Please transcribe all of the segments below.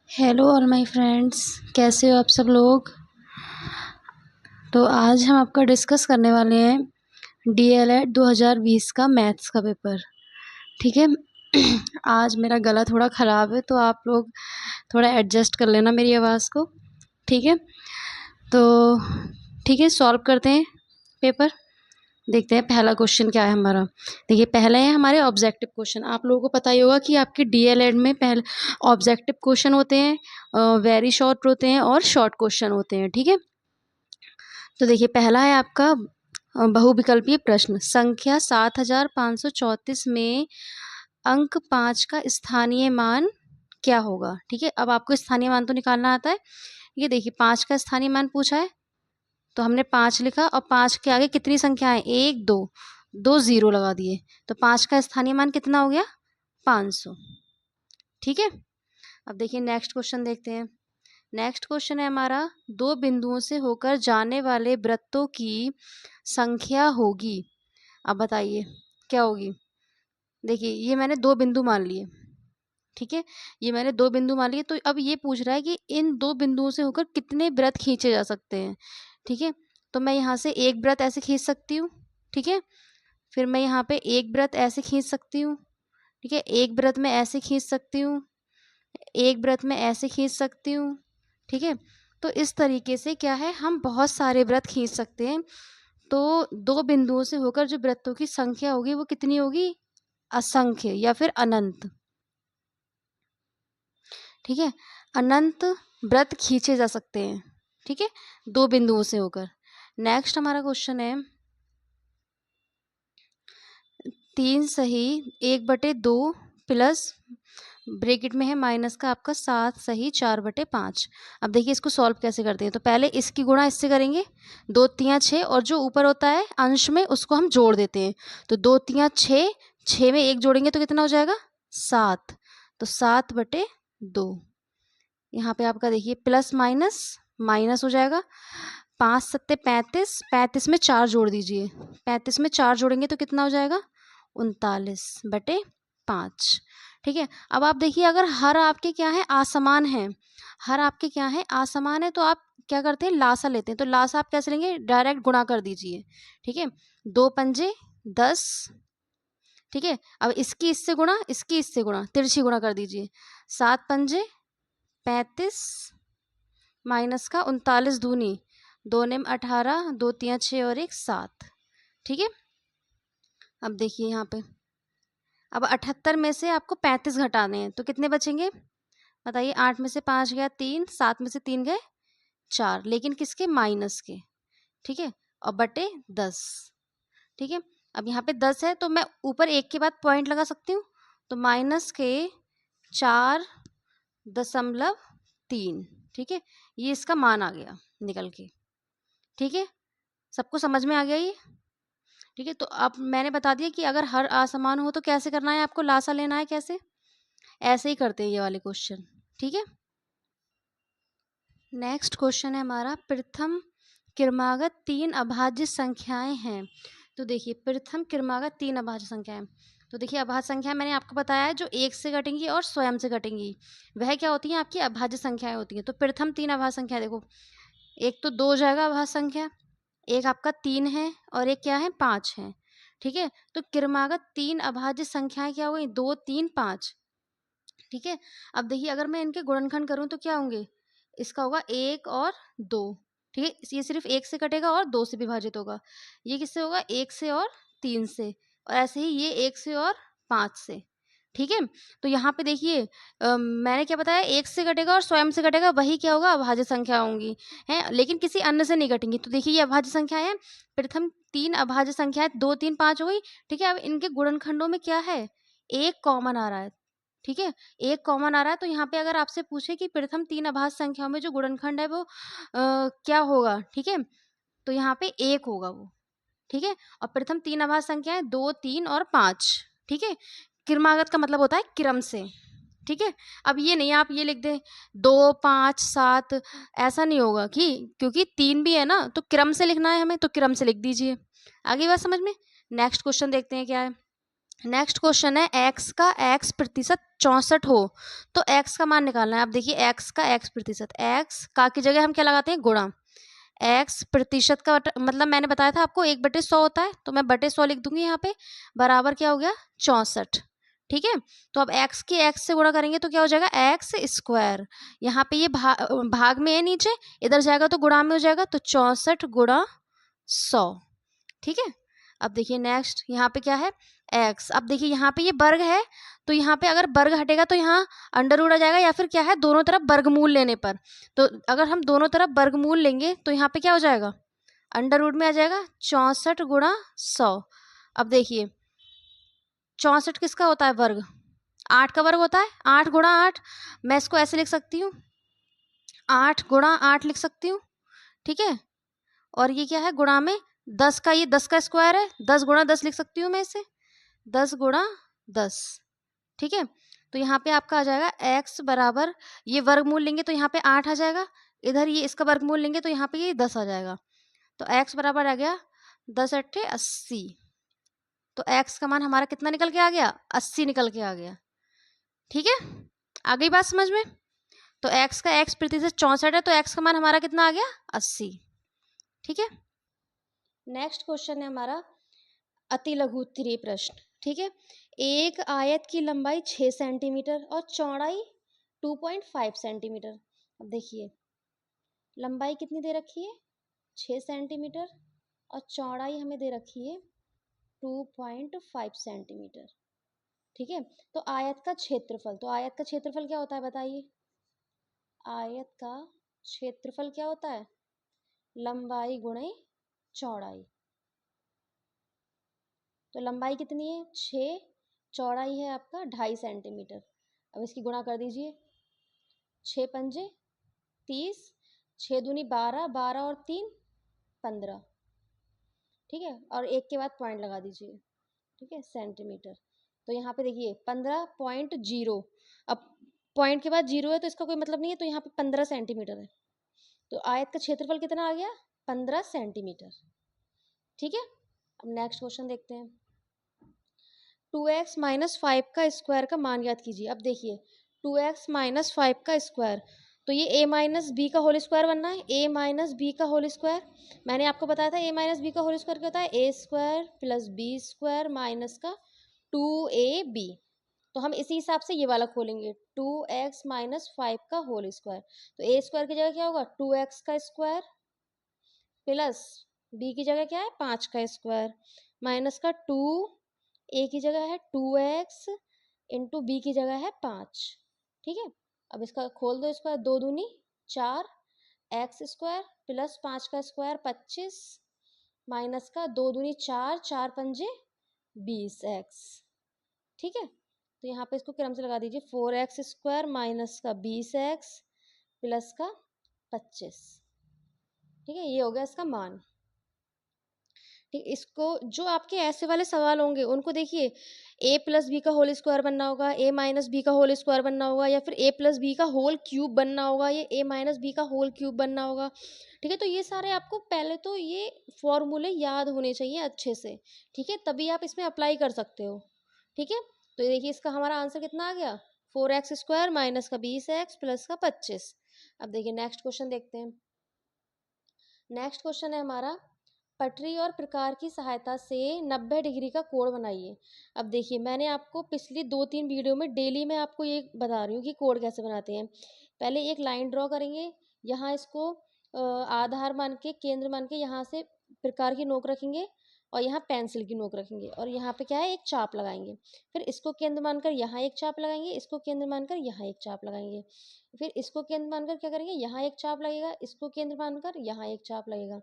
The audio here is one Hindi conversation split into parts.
हेलो ऑल माय फ्रेंड्स, कैसे हो आप सब लोग। तो आज हम आपका डिस्कस करने वाले हैं डीएलएड 2020 का मैथ्स का पेपर। ठीक है। आज मेरा गला थोड़ा ख़राब है तो आप लोग थोड़ा एडजस्ट कर लेना मेरी आवाज़ को। ठीक है। तो ठीक है, सॉल्व करते हैं पेपर। देखते हैं पहला क्वेश्चन क्या है हमारा। देखिए, पहला है हमारे ऑब्जेक्टिव क्वेश्चन। आप लोगों को पता ही होगा कि आपके डीएलएड में पहले ऑब्जेक्टिव क्वेश्चन होते हैं, वेरी शॉर्ट होते हैं और शॉर्ट क्वेश्चन होते हैं। ठीक है। तो देखिए, पहला है आपका बहुविकल्पीय प्रश्न। संख्या 7534 में अंक 5 का स्थानीय मान क्या होगा। ठीक है। अब आपको स्थानीय मान तो निकालना आता है। ये देखिए, 5 का स्थानीय मान पूछा है तो हमने 5 लिखा और 5 के आगे कितनी संख्याएं, 1 2, 2 0 लगा दिए। तो 5 का स्थानीय मान कितना हो गया, 500। ठीक है। अब देखिए नेक्स्ट क्वेश्चन देखते हैं। नेक्स्ट क्वेश्चन है हमारा, दो बिंदुओं से होकर जाने वाले वृत्तों की संख्या होगी। अब बताइए क्या होगी। देखिए, ये मैंने दो बिंदु मान लिए। ठीक है। ये मैंने दो बिंदु मान लिए, तो अब ये पूछ रहा है कि इन दो बिंदुओं से होकर कितने वृत्त खींचे जा सकते हैं। ठीक है। तो मैं यहाँ से एक वृत्त ऐसे खींच सकती हूँ। ठीक है। फिर मैं यहाँ पे एक वृत्त ऐसे खींच सकती हूँ। ठीक है। एक वृत्त में ऐसे खींच सकती हूँ, एक वृत्त में ऐसे खींच सकती हूँ। ठीक है। तो इस तरीके से क्या है, हम बहुत सारे वृत्त खींच सकते हैं। तो दो बिंदुओं से होकर जो वृत्तों की संख्या होगी वो कितनी होगी, असंख्य या फिर अनंत। ठीक है। अनंत वृत्त खींचे जा सकते हैं। ठीक है, दो बिंदुओं से होकर। नेक्स्ट हमारा क्वेश्चन है, 3 सही 1/2 प्लस ब्रैकेट में है माइनस का आपका 7 सही 4/5। अब देखिए इसको सॉल्व कैसे करते हैं। तो पहले इसकी गुणा इससे करेंगे, 2 3 6, और जो ऊपर होता है अंश में उसको हम जोड़ देते हैं। तो 2 3 6, 6 में 1 जोड़ेंगे तो कितना हो जाएगा, 7। तो 7/2। यहाँ पे आपका देखिए प्लस माइनस माइनस हो जाएगा। 5 7 35, 35 में 4 जोड़ दीजिए। 35 में 4 जोड़ेंगे तो कितना हो जाएगा, 39/5। ठीक है। अब आप देखिए, अगर हर आपके क्या है, असमान है, हर आपके क्या है, असमान है, तो आप क्या करते हैं, लासा लेते हैं। तो लासा आप कैसे लेंगे, डायरेक्ट गुणा कर दीजिए। ठीक है। 2 पंजे 10। ठीक है। अब इसकी इससे गुणा, इसकी इससे गुणा, तिरछी गुणा कर दीजिए। 7 पंजे 35 माइनस का 39 दूनी, 2 नेम 18, 2 3 6 और 1 7। ठीक है। अब देखिए यहाँ पे, अब 78 में से आपको 35 घटाने हैं तो कितने बचेंगे, बताइए। 8 में से 5 गया 3, 7 में से 3 गए 4, लेकिन किसके, माइनस के। ठीक है। और बटे 10। ठीक है। अब यहाँ पे 10 है तो मैं ऊपर एक के बाद पॉइंट लगा सकती हूँ। तो माइनस के 4.3। ठीक है। ये इसका मान आ गया निकल के। ठीक है। सबको समझ में आ गया ये। ठीक है। तो अब मैंने बता दिया कि अगर हर असमान हो तो कैसे करना है, आपको लासा लेना है। कैसे, ऐसे ही करते हैं ये वाले क्वेश्चन। ठीक है। नेक्स्ट क्वेश्चन है हमारा, प्रथम क्रमागत 3 अभाज्य संख्याएं हैं। तो देखिए, प्रथम क्रमागत 3 अभाज्य संख्याएं। तो देखिए, अभाज्य संख्याएं मैंने आपको बताया है जो एक से घटेंगी और स्वयं से घटेंगी, वह क्या होती हैं, आपकी अभाज्य संख्याएं होती हैं। तो प्रथम 3 अभाज्य संख्या देखो, एक तो 2 जाएगा अभाज्य संख्या, एक आपका 3 है और एक क्या है, 5 है। ठीक है। तो क्रमागत 3 अभाज्य संख्याएं क्या हो गई, 2 3 5। ठीक है। अब देखिए, अगर मैं इनके गुणनखंड करूं तो क्या होंगे, इसका होगा 1 और 2। ठीक है। ये सिर्फ 1 से कटेगा और 2 से विभाजित होगा। ये किससे होगा, 1 से और 3 से, और ऐसे ही ये 1 से और 5 से। ठीक है। तो यहाँ पे देखिए, मैंने क्या बताया, 1 से घटेगा और स्वयं से घटेगा, वही क्या होगा, अभाज्य संख्या होंगी, हैं, लेकिन किसी अन्य से नहीं घटेंगी। तो देखिए, ये अभाज्य संख्या है, प्रथम 3 अभाज्य संख्या 2 3 5 हो गई। ठीक है। अब इनके गुणनखंडों में क्या है, एक कॉमन आ रहा है। ठीक है। एक कॉमन आ रहा है, तो यहाँ पे अगर आपसे पूछे कि प्रथम 3 अभाज्य संख्याओं में जो गुणनखंड है वो क्या होगा, ठीक है, तो यहाँ पे 1 होगा वो। ठीक है। और प्रथम 3 अभाज्य संख्याएं 2 3 और 5। ठीक है। क्रमागत का मतलब होता है क्रम से। ठीक है। अब ये नहीं आप ये लिख दें 2 5 7, ऐसा नहीं होगा, कि क्योंकि 3 भी है ना, तो क्रम से लिखना है हमें, तो क्रम से लिख दीजिए। आगे बात समझ में। नेक्स्ट क्वेश्चन देखते हैं क्या है। नेक्स्ट क्वेश्चन है x का x प्रतिशत 64 हो तो x का मान निकालना है। अब देखिए x का x प्रतिशत, x का की जगह हम क्या लगाते हैं, गुणा। x प्रतिशत का मतलब मैंने बताया था आपको 1/100 होता है, तो मैं बटे 100 लिख दूंगी यहाँ पे, बराबर क्या हो गया 64। ठीक है, तो अब x की x से गुणा करेंगे तो क्या हो जाएगा एक्स स्क्वायर। यहाँ पे ये भाग में है नीचे, इधर जाएगा तो गुणा में हो जाएगा, तो 64 गुणा 100। ठीक है, अब देखिए नेक्स्ट यहाँ पे क्या है x। अब देखिए यहाँ पे ये वर्ग है, तो यहाँ पे अगर वर्ग हटेगा तो यहाँ अंडर रूट आ जाएगा, या फिर क्या है दोनों तरफ वर्गमूल लेने पर। तो अगर हम दोनों तरफ वर्गमूल लेंगे तो यहाँ पे क्या हो जाएगा, अंडर रूट में आ जाएगा 64 गुणा 100। अब देखिए 64 किसका होता है वर्ग, 8 का वर्ग होता है, 8 गुणा 8। मैं इसको ऐसे लिख सकती हूँ, 8 गुणा 8 लिख सकती हूँ। ठीक है, और ये क्या है गुणा में 10 का, ये 10 का स्क्वायर है, 10 गुणा 10 लिख सकती हूँ मैं इसे, 10 गुणा 10। ठीक है, तो यहाँ पे आपका आ जाएगा x बराबर, ये वर्गमूल लेंगे तो यहाँ पे 8 आ जाएगा, इधर ये इसका वर्गमूल लेंगे तो यहाँ पे ये 10 आ जाएगा, तो x बराबर आ गया 10 अट्ठे 80। तो x का मान हमारा कितना निकल के आ गया, 80 निकल के आ गया। ठीक है, आ गई बात समझ में। तो x का x प्रतिशत 64 है, तो x का मान हमारा कितना आ गया 80। ठीक है, नेक्स्ट क्वेश्चन है हमारा अति लघु उत्तरीय प्रश्न। ठीक है, एक आयत की लंबाई 6 सेंटीमीटर और चौड़ाई 2.5 सेंटीमीटर। अब देखिए लंबाई कितनी दे रखी है 6 सेंटीमीटर और चौड़ाई हमें दे रखी है 2.5 सेंटीमीटर। ठीक है, तो आयत का क्षेत्रफल, तो आयत का क्षेत्रफल क्या होता है बताइए, आयत का क्षेत्रफल क्या होता है, लंबाई गुणे चौड़ाई। तो लंबाई कितनी है 6, चौड़ाई है आपका 2.5 सेंटीमीटर। अब इसकी गुणा कर दीजिए, 6 पंजे 30, 6 दूनी 12, 12 और 3 15। ठीक है, और एक के बाद पॉइंट लगा दीजिए। ठीक है, सेंटीमीटर। तो यहाँ पे देखिए 15.0, अब पॉइंट के बाद 0 है तो इसका कोई मतलब नहीं है, तो यहाँ पे 15 सेंटीमीटर है। तो आयत का क्षेत्रफल कितना आ गया 15 सेंटीमीटर। ठीक है, अब नेक्स्ट क्वेश्चन देखते हैं। 2x माइनस 5 का स्क्वायर का मान ज्ञात कीजिए। अब देखिए 2x माइनस 5 का स्क्वायर, तो ये a माइनस बी का होल स्क्वायर बनना है, a माइनस बी का होल स्क्वायर। मैंने आपको बताया था a माइनस बी का होल स्क्वायर क्या होता है, a square plus B square minus का 2ab। तो हम इसी हिसाब से ये वाला खोलेंगे, 2x माइनस 5 का होल स्क्वायर। तो a स्क्वायर की जगह क्या होगा 2x का स्क्वायर प्लस b की जगह क्या है 5 का स्क्वायर माइनस का 2, a की जगह है 2x इंटू बी की जगह है 5। ठीक है, अब इसका खोल दो, इसका 2 दूनी 4 एक्स स्क्वायर प्लस 5 का स्क्वायर 25 माइनस का 2 दूनी 4, 4 पंजे 20 एक्स। ठीक है, तो यहाँ पे इसको क्रम से लगा दीजिए, 4x स्क्वायर माइनस का 20x प्लस का 25। ठीक है, ये हो गया इसका मान। ठीक, इसको जो आपके ऐसे वाले सवाल होंगे उनको देखिए a प्लस बी का होल स्क्वायर बनना होगा, a माइनस बी का होल स्क्वायर बनना होगा, या फिर a प्लस बी का होल क्यूब बनना होगा, या a माइनस बी का होल क्यूब बनना होगा। ठीक है, तो ये सारे आपको पहले तो ये फॉर्मूले याद होने चाहिए अच्छे से। ठीक है, तभी आप इसमें अप्लाई कर सकते हो। ठीक है, तो देखिए इसका हमारा आंसर कितना आ गया 4x स्क्वायर माइनस का 20x प्लस का 25। अब देखिए नेक्स्ट क्वेश्चन देखते हैं। नेक्स्ट क्वेश्चन है हमारा, पटरी और प्रकार की सहायता से 90 डिग्री का कोण बनाइए। अब देखिए मैंने आपको पिछली 2-3 वीडियो में डेली मैं आपको ये बता रही हूँ कि कोण कैसे बनाते हैं। पहले एक लाइन ड्रॉ करेंगे, यहाँ इसको आधार मान के, केंद्र मान के, यहाँ से प्रकार की नोक रखेंगे और यहाँ पेंसिल की नोक रखेंगे, और यहाँ पे क्या है एक चाप लगाएंगे। फिर इसको केंद्र मानकर यहाँ एक चाप लगाएंगे, इसको केंद्र मानकर यहाँ एक चाप लगाएंगे। फिर इसको केंद्र मानकर क्या करेंगे, यहाँ एक चाप लगेगा, इसको केंद्र मानकर यहाँ एक चाप लगेगा।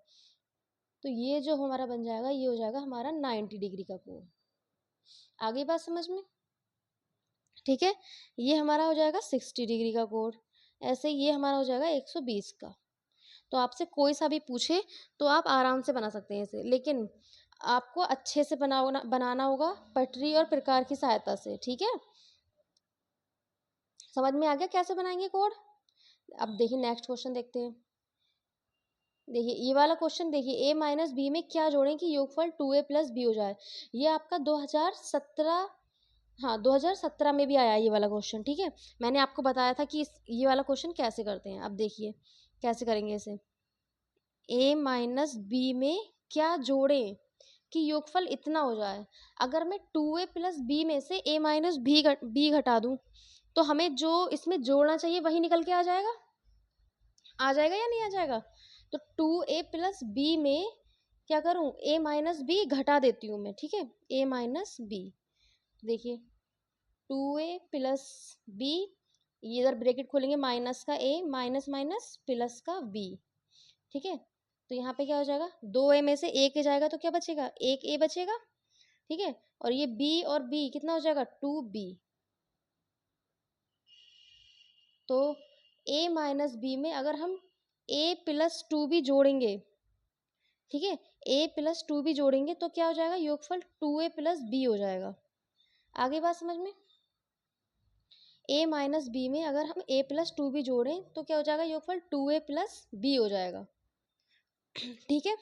तो ये जो हमारा बन जाएगा ये हो जाएगा हमारा 90 डिग्री का कोण। आगे बात समझ में। ठीक है, ये हमारा हो जाएगा 60 डिग्री का कोण। ऐसे ये हमारा हो जाएगा 120 का। तो आपसे कोई सा भी पूछे तो आप आराम से बना सकते हैं इसे, लेकिन आपको अच्छे से बनाना होगा पटरी और प्रकार की सहायता से। ठीक है, समझ में आ गया कैसे बनाएंगे कोण। अब देखिए नेक्स्ट क्वेश्चन देखते हैं। देखिए ये वाला क्वेश्चन देखिए, a माइनस बी में क्या जोड़ें कि योगफल 2a प्लस बी हो जाए। ये आपका 2017, हाँ 2017 में भी आया ये वाला क्वेश्चन, ठीक है। मैंने आपको बताया था कि ये वाला क्वेश्चन कैसे करते हैं। अब देखिए कैसे करेंगे इसे। a माइनस बी में क्या जोड़ें कि योगफल इतना हो जाए। अगर मैं 2a प्लस बी में से a माइनस बी घटा दूं तो हमें जो इसमें जोड़ना चाहिए वही निकल के आ जाएगा। आ जाएगा या नहीं आ जाएगा। तो 2a प्लस बी में क्या करूं, a माइनस बी घटा देती हूँ मैं, ठीक है। a माइनस बी, देखिए 2a प्लस बी, ये इधर ब्रैकेट खोलेंगे, माइनस का a, माइनस माइनस प्लस का b, ठीक है। तो यहाँ पे क्या हो जाएगा, 2a में से a के जाएगा तो क्या बचेगा, एक a बचेगा, ठीक है। और ये b और b कितना हो जाएगा, 2b। तो a माइनस बी में अगर हम a प्लस 2b जोड़ेंगे, ठीक है, a प्लस 2b जोड़ेंगे तो क्या हो जाएगा, योगफल 2a प्लस बी हो जाएगा। आगे बात समझ में। a माइनस बी में अगर हम a प्लस 2b जोड़ें तो क्या हो जाएगा, योगफल 2a प्लस बी हो जाएगा, ठीक है।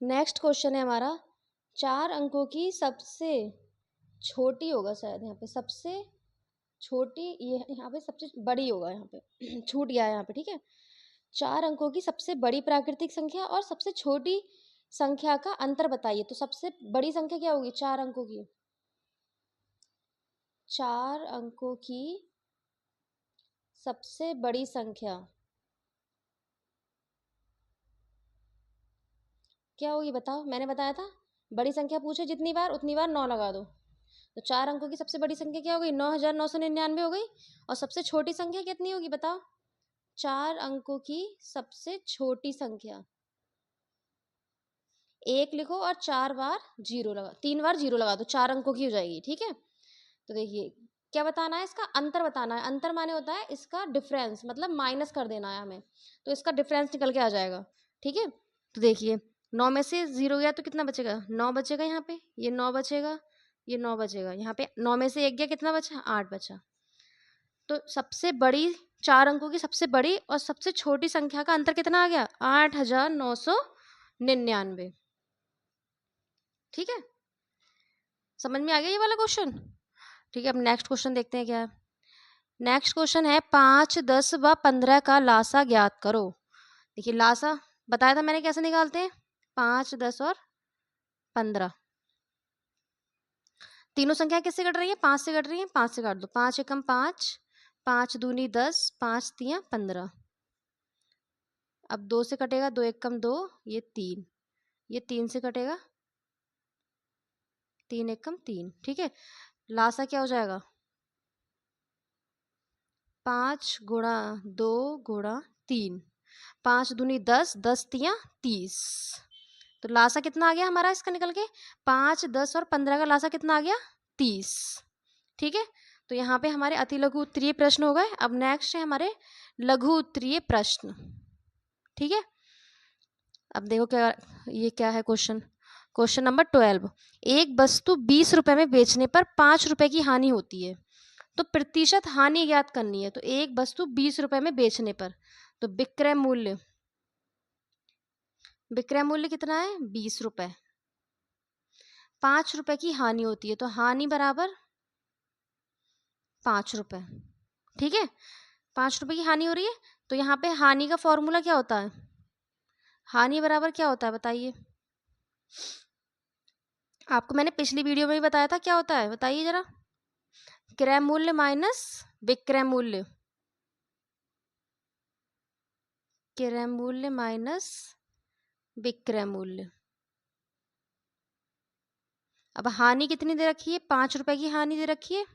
नेक्स्ट क्वेश्चन है हमारा, 4 अंकों की सबसे छोटी होगा शायद, यहाँ पे सबसे छोटी, ये यहाँ पे सबसे बड़ी होगा, यहाँ पे छूट गया है यहाँ पे, ठीक है। 4 अंकों की सबसे बड़ी प्राकृतिक संख्या और सबसे छोटी संख्या का अंतर बताइए। तो सबसे बड़ी संख्या क्या होगी, 4 अंकों की, 4 अंकों की सबसे बड़ी संख्या क्या होगी बताओ। मैंने बताया था बड़ी संख्या पूछे जितनी बार उतनी बार 9 लगा दो। तो 4 अंकों की सबसे बड़ी संख्या क्या हो गई, 9999 हो गई। और सबसे छोटी संख्या कितनी होगी बताओ, 4 अंकों की सबसे छोटी संख्या, एक लिखो और 4 बार जीरो लगा, 3 बार जीरो लगा दो, 4 अंकों की हो जाएगी, ठीक है। तो देखिए क्या बताना है, इसका अंतर बताना है। अंतर माने होता है इसका डिफरेंस, मतलब माइनस कर देना है हमें, तो इसका डिफरेंस निकल के आ जाएगा, ठीक है। तो देखिए 9 में से 0 गया तो कितना बचेगा, 9 बचेगा, यहाँ पे ये 9 बचेगा, ये 9 बचेगा, यहाँ पे 9 में से 1 गया, कितना बचा, 8 बचा। तो सबसे बड़ी 4 अंकों की सबसे बड़ी और सबसे छोटी संख्या का अंतर कितना आ गया, 8999, ठीक है। समझ में आ गया ये वाला क्वेश्चन, ठीक है। अब नेक्स्ट क्वेश्चन देखते हैं क्या है। नेक्स्ट क्वेश्चन है 5, 10 व 15 का लासा ज्ञात करो। देखिए लासा बताया था मैंने कैसे निकालते हैं, 5, 10 और 15, तीनों संख्या किससे कट रही है, 5 से कट रही है, 5 से काट दो, 5 एकम 5, 5 दूनी 10, 5 तियां 15। अब 2 से कटेगा, 2 एकम 2, ये 3, ये 3 से कटेगा, 3 एकम 3, ठीक है। लासा क्या हो जाएगा, 5 गुणा 2 गुणा 3, 5 दूनी 10, 10 तियां 30। तो लासा कितना आ गया हमारा इसका निकल के, 5, 10 और 15 का लासा कितना आ गया, 30, ठीक है। तो यहाँ पे हमारे अति लघु उत्तरीय प्रश्न हो गए। अब नेक्स्ट है हमारे लघु उत्तरीय प्रश्न, ठीक है। अब देखो क्या, ये क्या है क्वेश्चन, क्वेश्चन नंबर 12, एक वस्तु 20 रुपए में बेचने पर 5 रुपए की हानि होती है, तो प्रतिशत हानि ज्ञात करनी है। तो एक वस्तु 20 रुपए में बेचने पर, तो विक्रय मूल्य, विक्रय मूल्य कितना है, 20 रुपए, 5 रुपए की हानि होती है, तो हानि बराबर 5 रुपए, ठीक है। 5 रुपए की हानि हो रही है, तो यहाँ पे हानि का फॉर्मूला क्या होता है, हानि बराबर क्या होता है बताइए। आपको मैंने पिछली वीडियो में भी बताया था क्या होता है, बताइए जरा। क्रय मूल्य माइनस विक्रय मूल्य, क्रय मूल्य माइनस विक्रय मूल्य। अब हानि कितनी दे रखी है, 5 रुपए की हानि दे रखी है,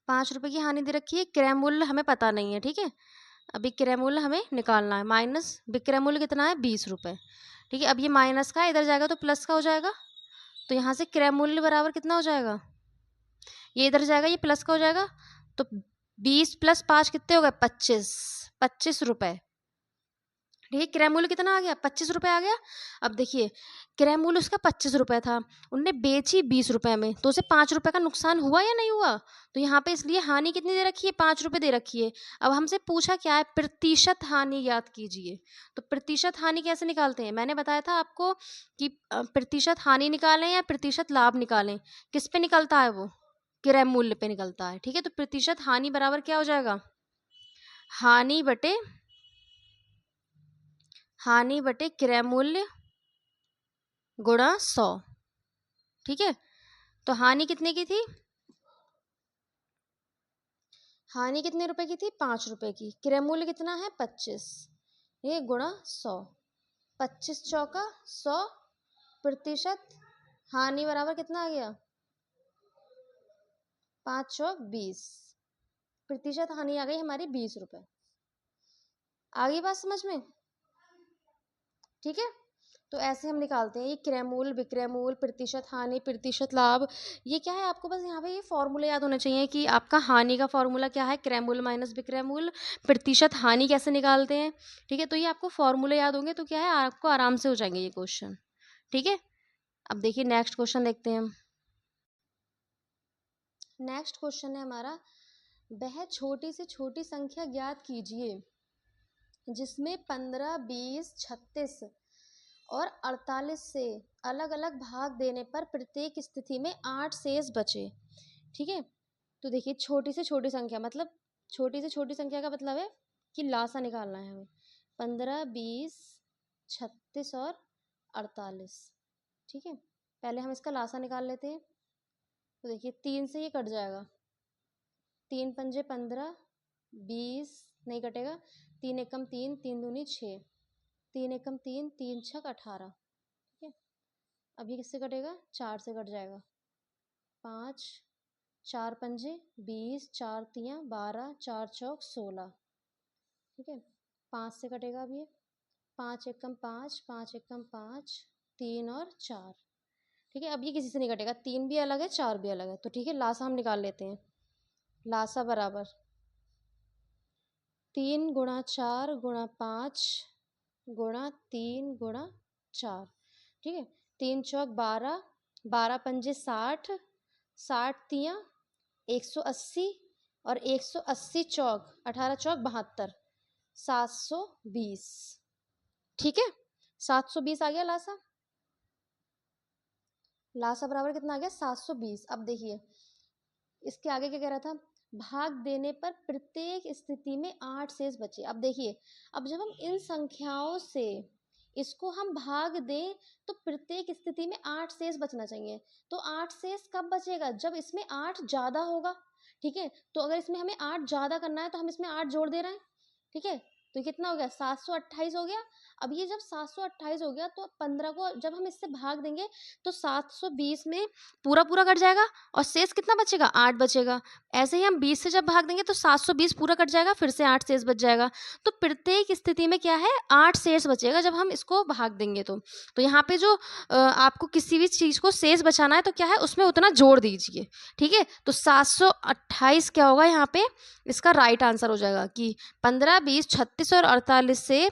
5 रुपए की हानि दे रखी है, क्रय मूल्य हमें पता नहीं है, ठीक है। अभी क्रय मूल्य हमें निकालना है, माइनस विक्रय मूल्य कितना है, 20 रुपए, ठीक है। अब ये माइनस का इधर जाएगा तो प्लस का हो जाएगा, तो यहाँ से क्रय मूल्य बराबर कितना हो जाएगा, ये इधर जाएगा, ये प्लस का हो जाएगा, तो 20 प्लस 5 कितने हो गए, 25, 25 रुपए, ठीक है, क्रय मूल्य कितना आ गया, 25 रुपये आ गया। अब देखिए क्रय मूल्य उसका 25 रुपये था, उनने बेची 20 रुपये में, तो उसे 5 रुपये का नुकसान हुआ या नहीं हुआ। तो यहाँ पे इसलिए हानि कितनी दे रखी है, 5 रुपये दे रखी है। अब हमसे पूछा क्या है, प्रतिशत हानि ज्ञात कीजिए। तो प्रतिशत हानि कैसे निकालते हैं, मैंने बताया था आपको कि प्रतिशत हानि निकालें या प्रतिशत लाभ निकालें, किस पे निकलता है वो, क्रय मूल्य पे निकलता है। ठीक है, तो प्रतिशत हानि बराबर क्या हो जाएगा, हानि बटे क्रय मूल्य गुणा 100। ठीक है, तो हानि कितने की थी, हानि कितने रुपए की थी, 5 रुपए की। क्रय मूल्य कितना है, 25, ये गुणा 100, 25 चौका 100, प्रतिशत हानि बराबर कितना आ गया, 5 चौक 20, प्रतिशत हानि आ गई हमारी 20 रुपए। आ गई बात समझ में। ठीक है, तो ऐसे हम निकालते हैं ये क्रय मूल्य, विक्रय मूल्य, प्रतिशत हानि, प्रतिशत लाभ। ये क्या है, आपको बस यहाँ पे ये फॉर्मूले याद होने चाहिए कि आपका हानि का फॉर्मूला क्या है, क्रय मूल्य माइनस विक्रय मूल्य, प्रतिशत हानि कैसे निकालते हैं। ठीक है, तो ये आपको फॉर्मूले याद होंगे तो क्या है, आपको आराम से हो जाएंगे ये क्वेश्चन। ठीक है, अब देखिए नेक्स्ट क्वेश्चन देखते हैं हम। नेक्स्ट क्वेश्चन है हमारा, वह छोटी से छोटी संख्या ज्ञात कीजिए जिसमें 15, 20, 36 और 48 से अलग अलग भाग देने पर प्रत्येक स्थिति में 8 शेष बचे। ठीक है, तो देखिए छोटी से छोटी संख्या मतलब, छोटी से छोटी संख्या का मतलब है कि लासा निकालना है हमें, 15, 20, 36 और 48। ठीक है, पहले हम इसका लासा निकाल लेते हैं। तो देखिए 3 से ये कट जाएगा, 3 पंजे 15, 20 नहीं कटेगा, 3 एकम 3, 3 दूनी 6, 3 एकम 3, 3 छक 18। ठीक है, अब ये किससे कटेगा, 4 से कट जाएगा, 5, 4 पंजे 20, 4 तियाँ 12, 4 चौक 16। ठीक है, 5 से कटेगा अब ये, 5 एकम 5, 5 एकम 5, 3 और 4। ठीक है, अब ये किसी से नहीं कटेगा, 3 भी अलग है 4 भी अलग है। तो ठीक है, लासा हम निकाल लेते हैं। लासा बराबर 3 गुणा 4 गुणा 5 गुणा 3 गुणा 4। ठीक है, 3 चौक 12, 12 पंजे 60, 60 तियाँ 180 और 180 चौक 18 चौक 72, 720। ठीक है, 720 आ गया लासा। लासा बराबर कितना आ गया, 720। अब देखिए इसके आगे क्या कह रहा था, भाग देने पर प्रत्येक स्थिति में 8 शेष बचे। अब देखिए, अब जब हम इन संख्याओं से इसको हम भाग दें तो प्रत्येक स्थिति में 8 शेष बचना चाहिए। तो 8 शेष कब बचेगा, जब इसमें 8 ज्यादा होगा। ठीक है, तो अगर इसमें हमें 8 ज्यादा करना है तो हम इसमें 8 जोड़ दे रहे हैं। ठीक है, तो कितना हो गया, 728 हो गया। अब ये जब 728 हो गया तो 15 को जब हम इससे भाग देंगे तो 720 में पूरा पूरा कट जाएगा और शेष कितना बचेगा, 8 बचेगा। ऐसे ही हम 20 से जब भाग देंगे तो 720 पूरा कट जाएगा, फिर से 8 शेष बच जाएगा। तो प्रत्येक स्थिति में क्या है, 8 शेष बचेगा जब हम इसको भाग देंगे। तो यहाँ पे जो आपको किसी भी चीज़ को शेष बचाना है तो क्या है, उसमें उतना जोड़ दीजिए। ठीक है, तो 728 क्या होगा यहाँ पे, इसका राइट आंसर हो जाएगा कि 15, 20, 36 और 48 से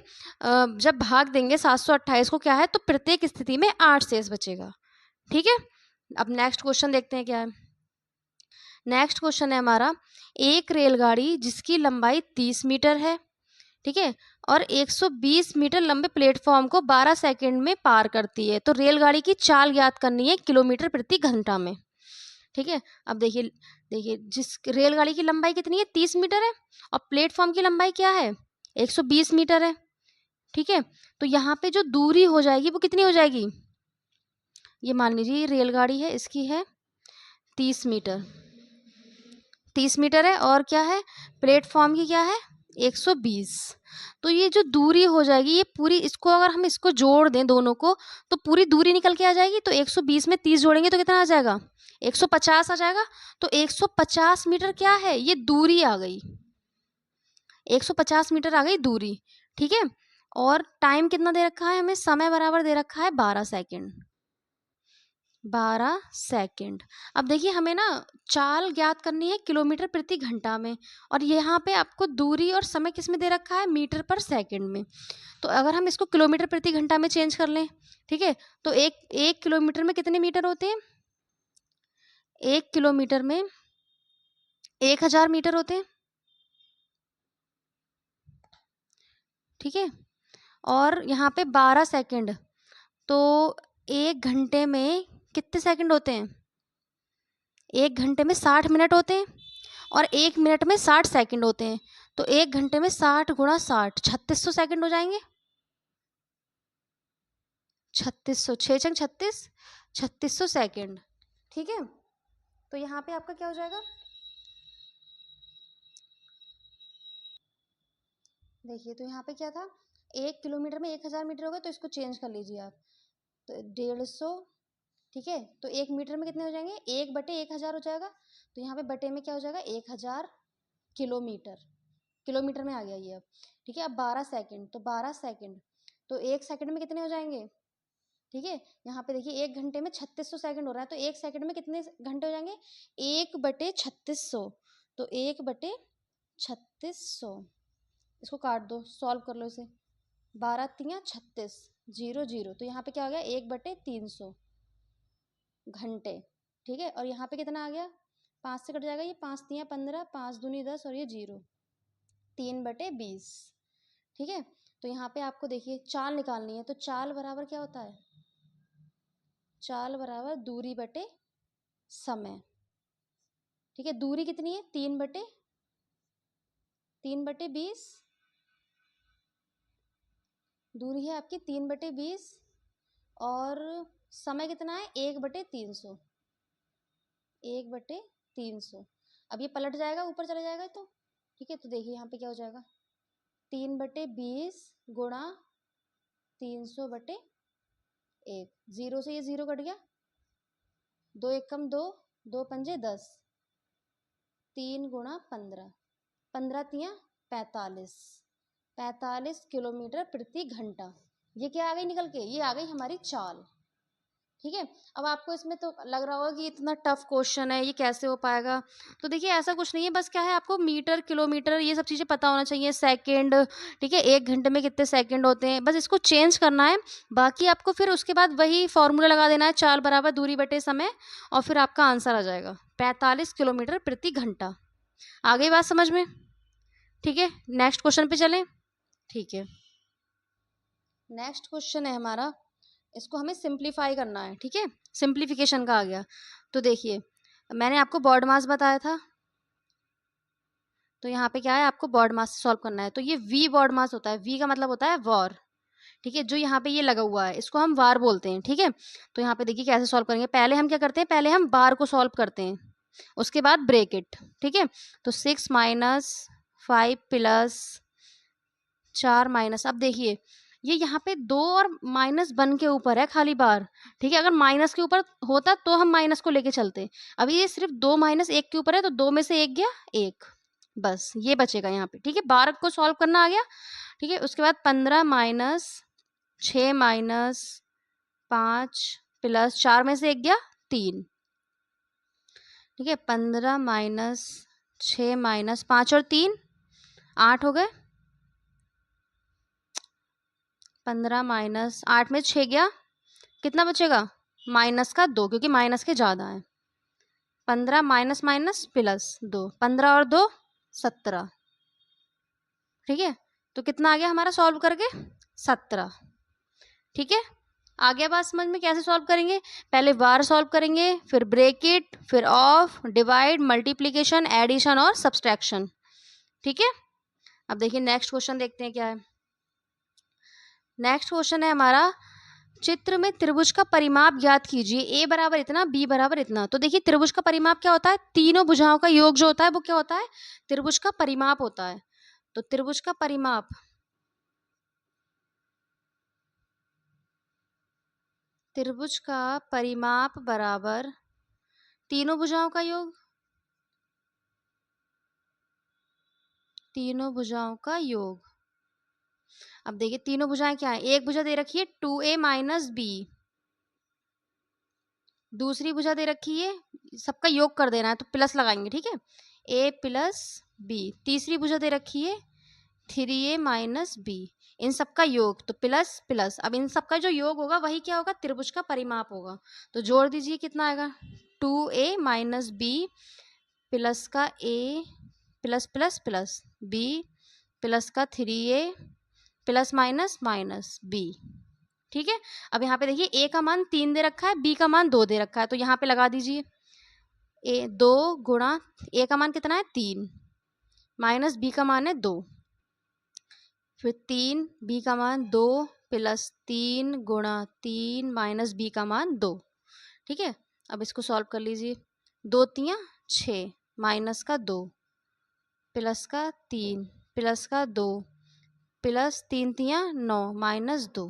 जब भाग देंगे 728 को क्या है, तो प्रत्येक स्थिति में 8 शेष बचेगा। ठीक है, अब नेक्स्ट क्वेश्चन देखते हैं क्या है। नेक्स्ट क्वेश्चन है हमारा, एक रेलगाड़ी जिसकी लंबाई 30 मीटर है, ठीक है, और 120 मीटर लंबे प्लेटफॉर्म को 12 सेकंड में पार करती है। तो रेलगाड़ी की चाल ज्ञात करनी है किलोमीटर प्रति घंटा में। ठीक है, अब देखिए देखिए जिस रेलगाड़ी की लंबाई कितनी है, 30 मीटर है, और प्लेटफॉर्म की लंबाई क्या है, 120 मीटर है। ठीक है, तो यहाँ पे जो दूरी हो जाएगी वो कितनी हो जाएगी, ये मान लीजिए रेलगाड़ी है, इसकी है 30 मीटर, 30 मीटर है, और क्या है, प्लेटफॉर्म की क्या है 120। तो ये जो दूरी हो जाएगी ये पूरी, इसको अगर हम इसको जोड़ दें दोनों को तो पूरी दूरी निकल के आ जाएगी। तो 120 में 30 जोड़ेंगे तो कितना आ जाएगा, 150 आ जाएगा। तो 150 मीटर क्या है, ये दूरी आ गई, 150 मीटर आ गई दूरी। ठीक है, और टाइम कितना दे रखा है हमें, समय बराबर दे रखा है 12 सेकंड, 12 सेकंड। अब देखिए हमें ना चाल ज्ञात करनी है किलोमीटर प्रति घंटा में, और यहाँ पे आपको दूरी और समय किस में दे रखा है, मीटर पर सेकंड में। तो अगर हम इसको किलोमीटर प्रति घंटा में चेंज कर लें, ठीक है, तो एक एक किलोमीटर में कितने मीटर होते हैं, 1 किलोमीटर में 1000 मीटर होते हैं, ठीक है। और यहाँ पे 12 सेकंड, तो 1 घंटे में कितने सेकंड होते हैं, 1 घंटे में 60 मिनट होते हैं, और 1 मिनट में 60 सेकंड होते हैं। तो 1 घंटे में 60 × 60 3600 सेकंड हो जाएंगे। 3600, 6 × 36 3600 सेकंड, ठीक है। तो यहाँ पे आपका क्या हो जाएगा, देखिए तो यहाँ पे क्या था, 1 किलोमीटर में 1000 मीटर हो गया, तो इसको चेंज कर लीजिए आप, तो 150, ठीक है। तो 1 मीटर में कितने हो जाएंगे, 1/1000 हो जाएगा। तो यहाँ पे बटे में क्या हो जाएगा, 1000 किलोमीटर, किलोमीटर में आ गया ये अब, ठीक है। अब 12 सेकंड, तो 12 सेकंड, तो 1 सेकंड में कितने हो जाएंगे, ठीक है। यहाँ पे देखिए 1 घंटे में 3600 सेकंड हो रहा है, तो 1 सेकंड में कितने घंटे हो जाएंगे, 1/3600, तो 1/3600, इसको काट दो, सॉल्व कर लो इसे, 12×3 = 36, 0 0, तो यहाँ पे क्या हो गया, 1/300 घंटे, ठीक है। और यहाँ पे कितना आ गया, 5 से कट जाएगा, ये 5×3 = 15, 5×2 = 10, और ये 0, 3/20, ठीक है। तो यहाँ पे आपको देखिए चाल निकालनी है, तो चाल बराबर क्या होता है, चाल बराबर दूरी बटे समय, ठीक है। दूरी कितनी है, 3/20, दूरी है आपकी 3/20, और समय कितना है, 1/300, 1/300। अब ये पलट जाएगा, ऊपर चला जाएगा, तो ठीक है। तो देखिए यहाँ पे क्या हो जाएगा, 3/20 गुणा 300/1, 0 से ये 0 कट गया, 2 × 1 = 2, 2 × 5 = 10, 3×15, 15×3 = 45, 45 किलोमीटर प्रति घंटा। ये क्या आ गई निकल के, ये आ गई हमारी चाल, ठीक है। अब आपको इसमें तो लग रहा होगा कि इतना टफ क्वेश्चन है, ये कैसे हो पाएगा। तो देखिए ऐसा कुछ नहीं है, बस क्या है, आपको मीटर किलोमीटर ये सब चीज़ें पता होना चाहिए, सेकंड, ठीक है, 1 घंटे में कितने सेकंड होते हैं, बस इसको चेंज करना है। बाकी आपको फिर उसके बाद वही फॉर्मूला लगा देना है, चाल बराबर दूरी बटे समय, और फिर आपका आंसर आ जाएगा 45 किलोमीटर प्रति घंटा। आ गई बात समझ में, ठीक है। नेक्स्ट क्वेश्चन पे चलें, ठीक है। नेक्स्ट क्वेश्चन है हमारा, इसको हमें सिंप्लीफाई करना है, ठीक है, सिंप्लीफिकेशन का आ गया। तो देखिए मैंने आपको बॉड मास बताया था, तो यहाँ पे क्या है, आपको बॉड मास से सॉल्व करना है। तो ये वी बॉड मास होता है, वी का मतलब होता है वॉर, ठीक है। जो यहाँ पे ये लगा हुआ है इसको हम वार बोलते हैं, ठीक है। तो यहाँ पे देखिए कैसे सॉल्व करेंगे, पहले हम क्या करते हैं, पहले हम बार को सॉल्व करते हैं, उसके बाद ब्रेकेट, ठीक है। तो 6 - 5 + 4 माइनस, अब देखिए ये यहाँ पे 2 और -1 के ऊपर है खाली बार, ठीक है। अगर माइनस के ऊपर होता तो हम माइनस को लेके चलते, अभी ये सिर्फ 2 - 1 के ऊपर है, तो 2 में से 1 गया 1, बस ये बचेगा यहाँ पे, ठीक है। बार को सॉल्व करना आ गया, ठीक है। उसके बाद 15 - 6 - 5 + 4 में से 1 गया 3, ठीक है। 15 - 6 - 5 और 3 8 हो गए, 15 - 8 में 6 गया, कितना बचेगा, माइनस का 2, क्योंकि माइनस के ज़्यादा है, 15 -2, 15 और 2 17, ठीक है। तो कितना आ गया हमारा सॉल्व करके, 17, ठीक है। आ गया बात समझ में, कैसे सॉल्व करेंगे, पहले बार सॉल्व करेंगे, फिर ब्रेकेट, फिर ऑफ, डिवाइड, मल्टीप्लीकेशन, एडिशन और सब्सट्रैक्शन, ठीक है। अब देखिए नेक्स्ट क्वेश्चन देखते हैं क्या है। नेक्स्ट क्वेश्चन है हमारा, चित्र में त्रिभुज का परिमाप ज्ञात कीजिए, ए बराबर इतना, बी बराबर इतना। तो देखिए त्रिभुज का परिमाप क्या होता है, तीनों भुजाओं का योग जो होता है वो क्या होता है, त्रिभुज का परिमाप होता है। तो त्रिभुज का परिमाप, त्रिभुज का परिमाप बराबर तीनों भुजाओं का योग, तीनों भुजाओं का योग। अब देखिए तीनों भुजाएं क्या है, एक भुजा दे रखी है 2a - b, दूसरी भुजा दे रखी है, सबका योग कर देना है तो प्लस लगाएंगे, ठीक है, a प्लस बी। तीसरी भुजा दे रखी है 3a माइनस बी, इन सबका योग तो प्लस प्लस। अब इन सबका जो योग होगा वही क्या होगा, त्रिभुज का परिमाप होगा। तो जोड़ दीजिए कितना आएगा, 2a माइनस बी प्लस का a plus plus plus B plus का 3a plus minus minus B. ठीक है, अब यहाँ पे देखिए a का मान 3 दे रखा है, b का मान 2 दे रखा है, तो यहाँ पे लगा दीजिए a 2 गुणा a का मान कितना है 3 माइनस b का मान है 2, फिर 3 b का मान 2 प्लस 3 गुणा 3 माइनस b का मान 2। ठीक है, अब इसको सॉल्व कर लीजिए, 2 तियाँ 6 माइनस का 2 प्लस का 3 प्लस का 2 प्लस 3 तियाँ 9 माइनस 2।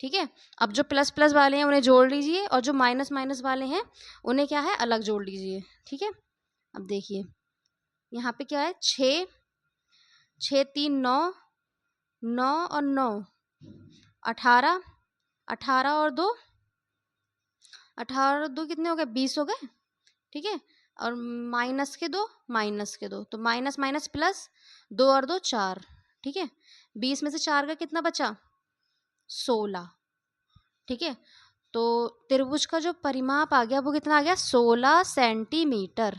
ठीक है, अब जो प्लस प्लस वाले हैं उन्हें जोड़ लीजिए और जो माइनस माइनस वाले हैं उन्हें क्या है अलग जोड़ लीजिए। ठीक है, अब देखिए यहाँ पे क्या है 6 6 3 9 9 और 9 18 18 और 2 18 और 2 कितने हो गए 20 हो गए। ठीक है, और माइनस के 2 माइनस के 2 तो माइनस माइनस प्लस 2 और 2 4। ठीक है, 20 में से 4 का कितना बचा 16। ठीक है, तो त्रिभुज का जो परिमाप आ गया वो कितना आ गया 16 सेंटीमीटर।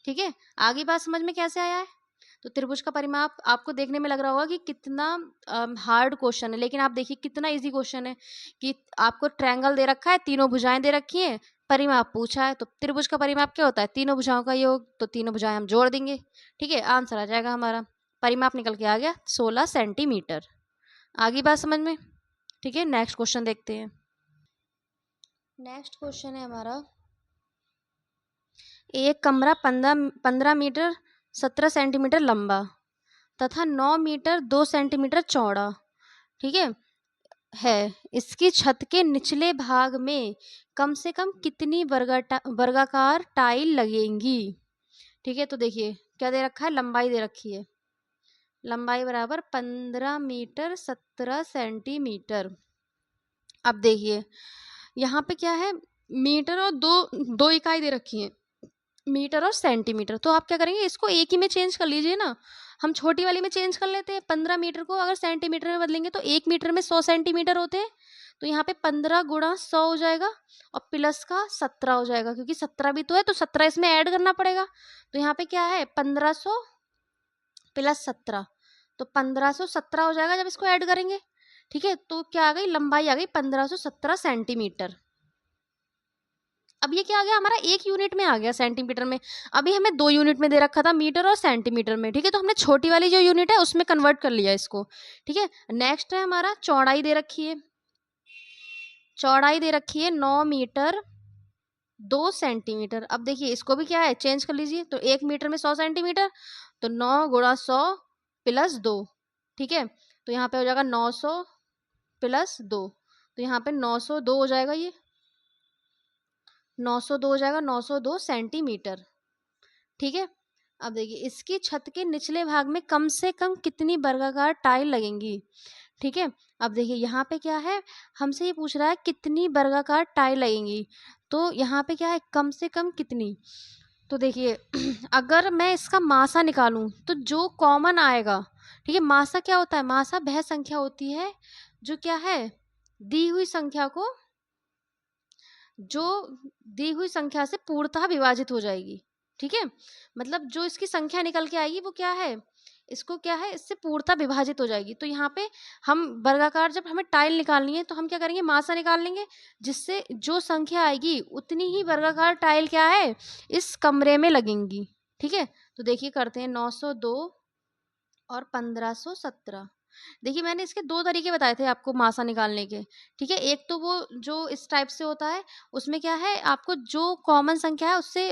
ठीक है, आगे बात समझ में कैसे आया है। तो त्रिभुज का परिमाप आपको देखने में लग रहा होगा कि कितना हार्ड क्वेश्चन है, लेकिन आप देखिए कितना इजी क्वेश्चन है कि आपको ट्रायंगल दे रखा है, तीनों भुजाएं दे रखी हैं, परिमाप पूछा है। तो त्रिभुज का परिमाप क्या होता है तीनों भुजाओं का योग, तो तीनों भुजाएं हम जोड़ देंगे। ठीक है, आंसर आ जाएगा हमारा, परिमाप निकल के आ गया 16 सेंटीमीटर। आगे बात समझ में। ठीक है, नेक्स्ट क्वेश्चन देखते हैं। नेक्स्ट क्वेश्चन है हमारा, एक कमरा 15 मीटर 17 सेंटीमीटर लंबा तथा 9 मीटर 2 सेंटीमीटर चौड़ा। ठीक है, इसकी छत के निचले भाग में कम से कम कितनी वर्गाकार टाइल लगेंगी। ठीक है, तो देखिए क्या दे रखा है, लंबाई दे रखी है, लंबाई बराबर 15 मीटर 17 सेंटीमीटर। अब देखिए यहाँ पे क्या है, मीटर और दो इकाई दे रखी है, मीटर और सेंटीमीटर। तो आप क्या करेंगे, इसको एक ही में चेंज कर लीजिए ना, हम छोटी वाली में चेंज कर लेते हैं। 15 मीटर को अगर सेंटीमीटर में बदलेंगे तो 1 मीटर में 100 सेंटीमीटर होते हैं, तो यहाँ पे 15 गुणा 100 हो जाएगा और प्लस का 17 हो जाएगा, क्योंकि 17 भी तो है तो 17 इसमें ऐड करना पड़ेगा। तो यहाँ पे क्या है 1500 प्लस 17, तो 1517 हो जाएगा जब इसको ऐड करेंगे। ठीक है, तो क्या आ गई, लंबाई आ गई 1517 सेंटीमीटर। अब ये क्या आ गया हमारा, एक यूनिट में आ गया सेंटीमीटर में। अभी हमें 2 यूनिट में दे रखा था, मीटर और सेंटीमीटर में। ठीक है, तो हमने छोटी वाली जो यूनिट है उसमें कन्वर्ट कर लिया इसको। ठीक है, नेक्स्ट है हमारा चौड़ाई दे रखी है, चौड़ाई दे रखी है 9 मीटर 2 सेंटीमीटर। अब देखिए इसको भी क्या है चेंज कर लीजिए, तो 1 मीटर में 100 सेंटीमीटर, तो 9 गुणा 100 प्लस 2। ठीक है, तो यहाँ पे हो जाएगा 900 प्लस 2, तो यहाँ पे 902 हो जाएगा, ये 902 हो जाएगा, 902 सेंटीमीटर। ठीक है, अब देखिए इसकी छत के निचले भाग में कम से कम कितनी वर्गाकार टाइल लगेंगी। ठीक है, अब देखिए यहाँ पे क्या है, हमसे ये पूछ रहा है कितनी वर्गाकार टाइल लगेंगी, तो यहाँ पे क्या है कम से कम कितनी। तो देखिए अगर मैं इसका मासा निकालूं तो जो कॉमन आएगा, ठीक है, मासा क्या होता है, मासा वह संख्या होती है जो क्या है दी हुई संख्या को, जो दी हुई संख्या से पूर्णतः विभाजित हो जाएगी। ठीक है, मतलब जो इसकी संख्या निकल के आएगी वो क्या है, इसको क्या है इससे पूर्णतः विभाजित हो जाएगी। तो यहाँ पे हम वर्गाकार, जब हमें टाइल निकालनी है तो हम क्या करेंगे मासा निकाल लेंगे, जिससे जो संख्या आएगी उतनी ही वर्गाकार टाइल क्या है इस कमरे में लगेंगी। ठीक है, तो देखिए करते हैं 902 और 1517। देखिए मैंने इसके 2 तरीके बताए थे आपको मासा निकालने के। ठीक है, एक तो वो जो इस टाइप से होता है, उसमें क्या है आपको जो कॉमन संख्या है उससे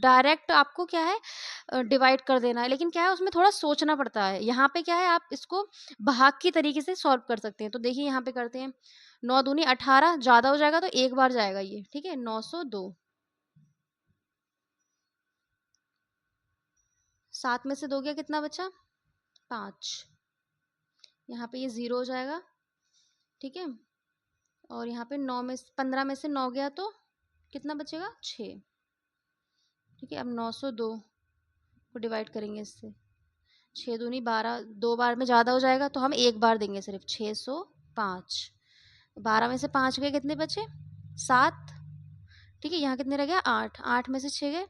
डायरेक्ट आपको क्या है डिवाइड कर देना है, लेकिन क्या है उसमें थोड़ा सोचना पड़ता है। यहाँ पे क्या है आप इसको भाग की तरीके से सॉल्व कर सकते हैं। तो देखिए यहाँ पे करते हैं, 9 दूनी 18, ज़्यादा हो जाएगा तो एक बार जाएगा ये। ठीक है, 902, 7 में से 2 गया कितना बचा 5, यहाँ पे ये 0 हो जाएगा। ठीक है, और यहाँ पे 9 में 15 में से 9 गया तो कितना बचेगा 6। ठीक है, अब 902 को डिवाइड करेंगे इससे। 6 दूनी 12, 2 बार में ज़्यादा हो जाएगा तो हम एक बार देंगे सिर्फ 605। 12 में से 5 गए, कितने बचे 7। ठीक है, यहाँ कितने रह गया 8, 8 में से 6 गए,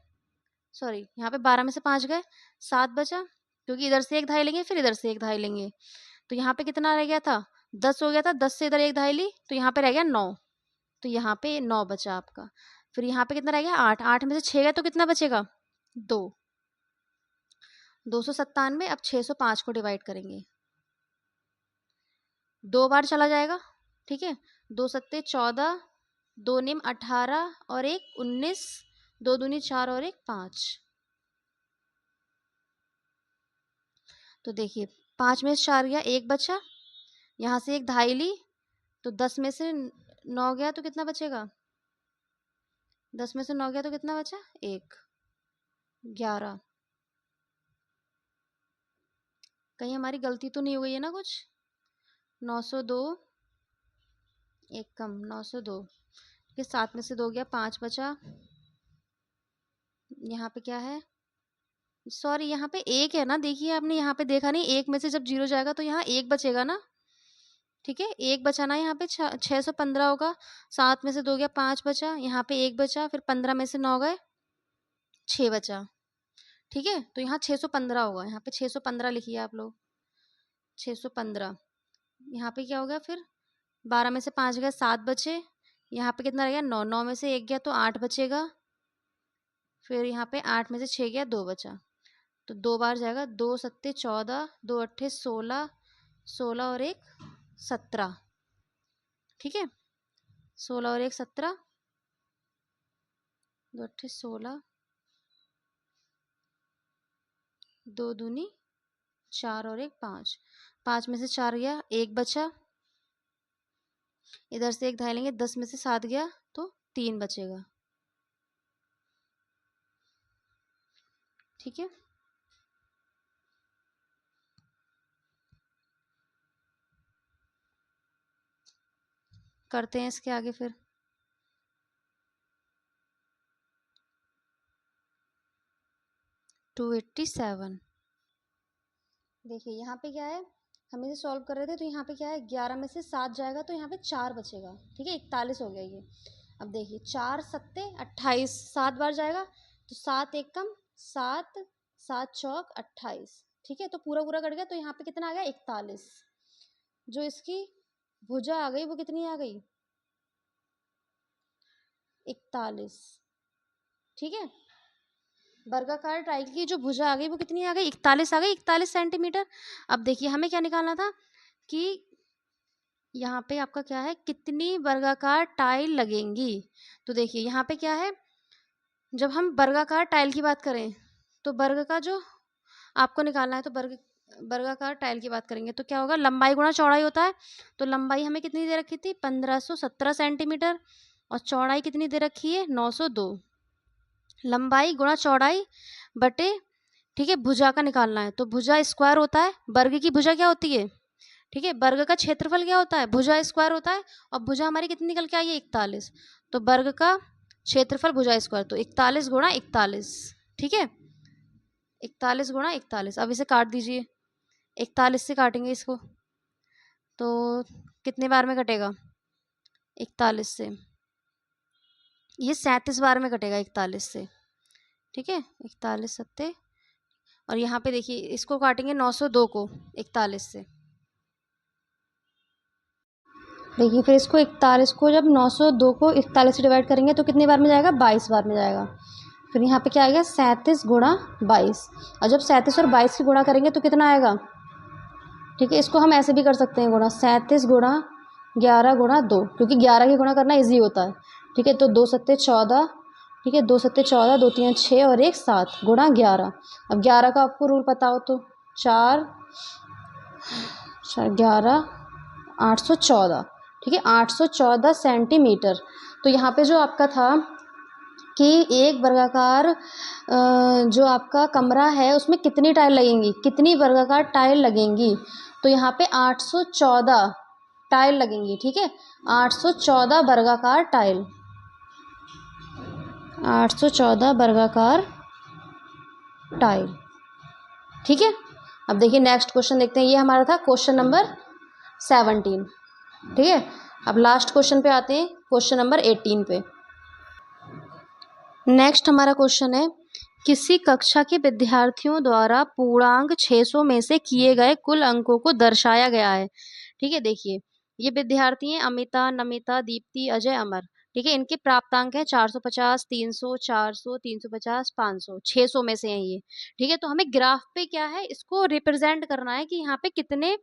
सॉरी यहाँ पे 12 में से 5 गए, 7 बचा, क्योंकि इधर से एक धाई लेंगे फिर इधर से एक धाई लेंगे। तो यहाँ पे कितना रह गया था 10 हो गया था, 10 से इधर एक धाई ली तो यहाँ पे रह गया 9, तो यहाँ पे 9 बचा आपका। फिर यहाँ पे कितना रह गया 8, 8 में से 6 गए तो कितना बचेगा 2, 297। अब 605 को डिवाइड करेंगे, 2 बार चला जाएगा। ठीक है, 2 सत्ते 14, 2 निम 18 और 1 19, 2 दूनी 4 और 1 5। तो देखिए 5 में से 4 गया, 1 बचा, यहाँ से एक धाई ली तो 10 में से 9 गया तो कितना बचेगा, 10 में से 9 गया तो कितना बचा 1, 11। कहीं हमारी गलती तो नहीं हो गई है ना कुछ। 902 एक कम 902 के 7 में से 2 गया, 5 बचा। यहाँ पे क्या है, सॉरी यहाँ पे 1 है ना, देखिए आपने यहाँ पे देखा नहीं, 1 में से जब 0 जाएगा तो यहाँ 1 बचेगा ना। ठीक है, 1 बचा ना, यहाँ पे 615 होगा, 7 में से 2 गया 5 बचा, यहाँ पे 1 बचा, फिर 15 में से 9 गए 6 बचा। ठीक है, तो यहाँ 615 होगा, यहाँ पे 615 लिखिए आप लोग, 615। यहाँ पे क्या हो गया, फिर 12 में से 5 गया 7 बचे, यहाँ पे कितना रह गया 9, 9 में से 1 गया तो 8 बचेगा, फिर यहाँ पे 8 में से 6 गया 2 बचा, तो 2 बार जाएगा, 2 सत्ते 14, 2 अट्ठे 16, 16 और 1 17। ठीक है, 16 और 1 17, 2 अट्ठे 16, 2 दूनी 4 और 1 5, 5 में से 4 गया, 1 बचा, इधर से एक धाई लेंगे, 10 में से 7 गया तो 3 बचेगा। ठीक है, करते हैं इसके आगे फिर। टू 87। देखिए यहाँ पे क्या है, हम इसे सॉल्व कर रहे थे तो यहाँ पे क्या है, 11 में से 7 जाएगा तो यहाँ पे 4 बचेगा। ठीक है, 41 हो गया ये। अब देखिए 4 सत्ते 28, 7 बार जाएगा तो 7 एक कम 7, 7 चौक 28। ठीक है, तो पूरा पूरा कट गया तो यहाँ पे कितना आ गया 41। जो इसकी भुजा आ गई वो कितनी आ गई 41। ठीक है, वर्गाकार ट्राइंगल की जो भुजा आ गई वो कितनी आ गई 41 आ गई, 41 सेंटीमीटर। अब देखिए हमें क्या निकालना था कि यहाँ पे आपका क्या है, कितनी वर्गाकार टाइल लगेंगी। तो देखिए यहाँ पे क्या है, जब हम वर्गाकार टाइल की बात करें तो वर्ग का जो आपको निकालना है, तो वर्गाकार टाइल की बात करेंगे तो क्या होगा, लंबाई गुणा चौड़ाई होता है। तो लंबाई हमें कितनी दे रखी थी 1517 सेंटीमीटर, और चौड़ाई कितनी दे रखी है 902। लंबाई गुणा चौड़ाई बटे, ठीक है, भुजा का निकालना है तो भुजा स्क्वायर होता है, वर्ग की भुजा क्या होती है, ठीक है, वर्ग का क्षेत्रफल क्या होता है भुजा स्क्वायर होता है, और भुजा हमारी कितनी निकल के आई है 41, तो वर्ग का क्षेत्रफल भुजा स्क्वायर, तो 41 गुणा 41। ठीक है, 41 गुणा 41। अब इसे काट दीजिए, 41 से काटेंगे इसको तो कितने बार में कटेगा 41 से, ये 37 बार में कटेगा 41 से। ठीक है, 41 सत्ते, और यहाँ पे देखिए इसको काटेंगे 902 को 41 से। देखिए फिर इसको 41 को जब 902 को 41 से डिवाइड करेंगे तो कितनी बार में जाएगा 22 बार में जाएगा। फिर यहाँ पे क्या आएगा 37 गुणा 22, और जब 37 और 22 की गुणा करेंगे तो कितना आएगा। ठीक है, इसको हम ऐसे भी कर सकते हैं गुणा, 37 गुणा 11 गुणा 2, क्योंकि 11 की गुणा करना ईजी होता है। ठीक है, तो 2 सत्ते 14, ठीक है, 2 सत्ते 14, 2 3 6 और 1 7 गुणा 11। अब 11 का आपको रूल पता हो तो 4 11 814। ठीक है, 814 सेंटीमीटर। तो यहाँ पे जो आपका था कि एक वर्गाकार जो आपका कमरा है उसमें कितनी टाइल लगेंगी, कितनी वर्गाकार टाइल लगेंगी, तो यहाँ पे 814 टाइल लगेंगी। ठीक है, 814 वर्गाकार टाइल। 814 वर्गाकार टाइल। ठीक है, अब देखिए नेक्स्ट क्वेश्चन देखते हैं। ये हमारा था क्वेश्चन नंबर 17। ठीक है, अब लास्ट क्वेश्चन पे आते हैं, क्वेश्चन नंबर 18 पे। नेक्स्ट हमारा क्वेश्चन है, किसी कक्षा के विद्यार्थियों द्वारा पूर्णांक 600 में से किए गए कुल अंकों को दर्शाया गया है। ठीक है, देखिए ये विद्यार्थी हैं अमिता, नमिता, दीप्ति, अजय, अमर। ठीक है, इनके प्राप्तांक है 450, 300, 400, 350, 500, 600 में से हैं ये। ठीक है, तो हमें ग्राफ पे क्या है, इसको रिप्रेजेंट करना है कि यहाँ पे कितने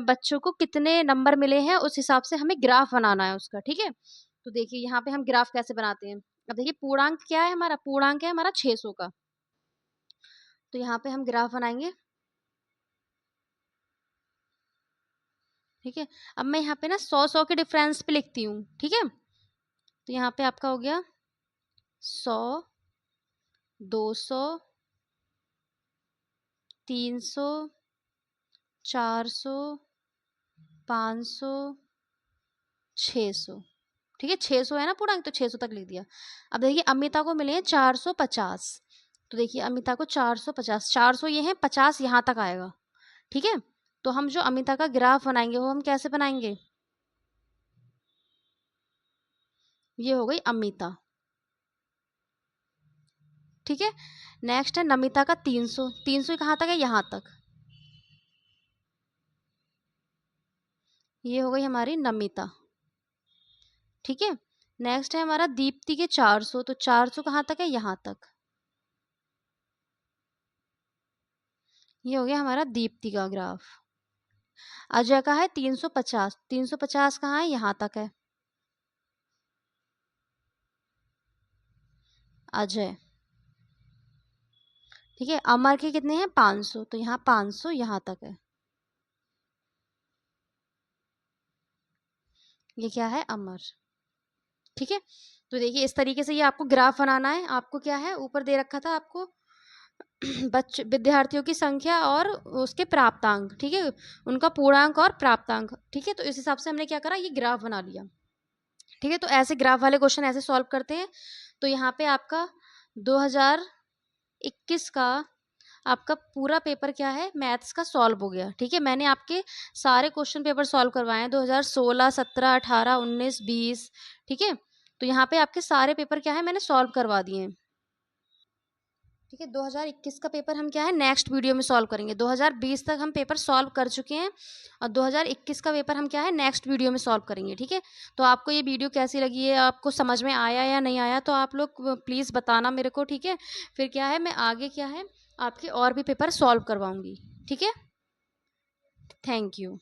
बच्चों को कितने नंबर मिले हैं, उस हिसाब से हमें ग्राफ बनाना है उसका। ठीक है, तो देखिए यहाँ पे हम ग्राफ कैसे बनाते हैं। अब देखिए पूर्णांक क्या है हमारा, पूर्णांक है हमारा 600 का। तो यहाँ पे हम ग्राफ बनाएंगे। ठीक है, अब मैं यहाँ पे ना 100 के डिफरेंस पे लिखती हूँ। ठीक है, तो यहाँ पे आपका हो गया 100, 200, 300, 400, 500, 600। ठीक है, 600 है ना पूर्णांक, तो 600 तक लिख दिया। अब देखिए अमिता को मिले हैं 450। तो देखिए अमिता को 450, 400 ये है, 50 यहाँ तक आएगा। ठीक है, तो हम जो अमिता का ग्राफ बनाएंगे वो हम कैसे बनाएंगे, ये हो गई अमिता। ठीक है, नेक्स्ट है नमिता का 300, 300 कहाँ तक है, यहाँ तक। ये हो गई हमारी नमिता। ठीक है, नेक्स्ट है हमारा दीप्ति के 400, तो 400 कहाँ तक है, यहाँ तक। ये हो गया हमारा दीप्ति का ग्राफ। अजय का है 350, 350 कहाँ है, यहाँ तक है अजय। ठीक है, अमर के कितने हैं 500, तो यहाँ 500 यहाँ तक है। ये क्या है, अमर। ठीक है, तो देखिए इस तरीके से ये आपको ग्राफ बनाना है। आपको क्या है, ऊपर दे रखा था आपको बच्चे विद्यार्थियों की संख्या और उसके प्राप्तांक। ठीक है, उनका पूर्णांक और प्राप्तांक। ठीक है, तो इस हिसाब से हमने क्या करा, ये ग्राफ बना लिया। ठीक है, तो ऐसे ग्राफ वाले क्वेश्चन ऐसे सॉल्व करते हैं। तो यहाँ पे आपका 2021 का आपका पूरा पेपर क्या है, मैथ्स का सॉल्व हो गया। ठीक है, मैंने आपके सारे क्वेश्चन पेपर सॉल्व करवाए हैं, 2016, 17, 18, 19, 20। ठीक है, तो यहाँ पे आपके सारे पेपर क्या है, मैंने सॉल्व करवा दिए हैं। ठीक है, 2021 का पेपर हम क्या है नेक्स्ट वीडियो में सॉल्व करेंगे। 2020 तक हम पेपर सॉल्व कर चुके हैं और 2021 का पेपर हम क्या है नेक्स्ट वीडियो में सॉल्व करेंगे। ठीक है, तो आपको ये वीडियो कैसी लगी है, आपको समझ में आया या नहीं आया, तो आप लोग प्लीज़ बताना मेरे को। ठीक है, फिर क्या है मैं आगे क्या है आपके और भी पेपर सॉल्व करवाऊँगी। ठीक है, थैंक यू।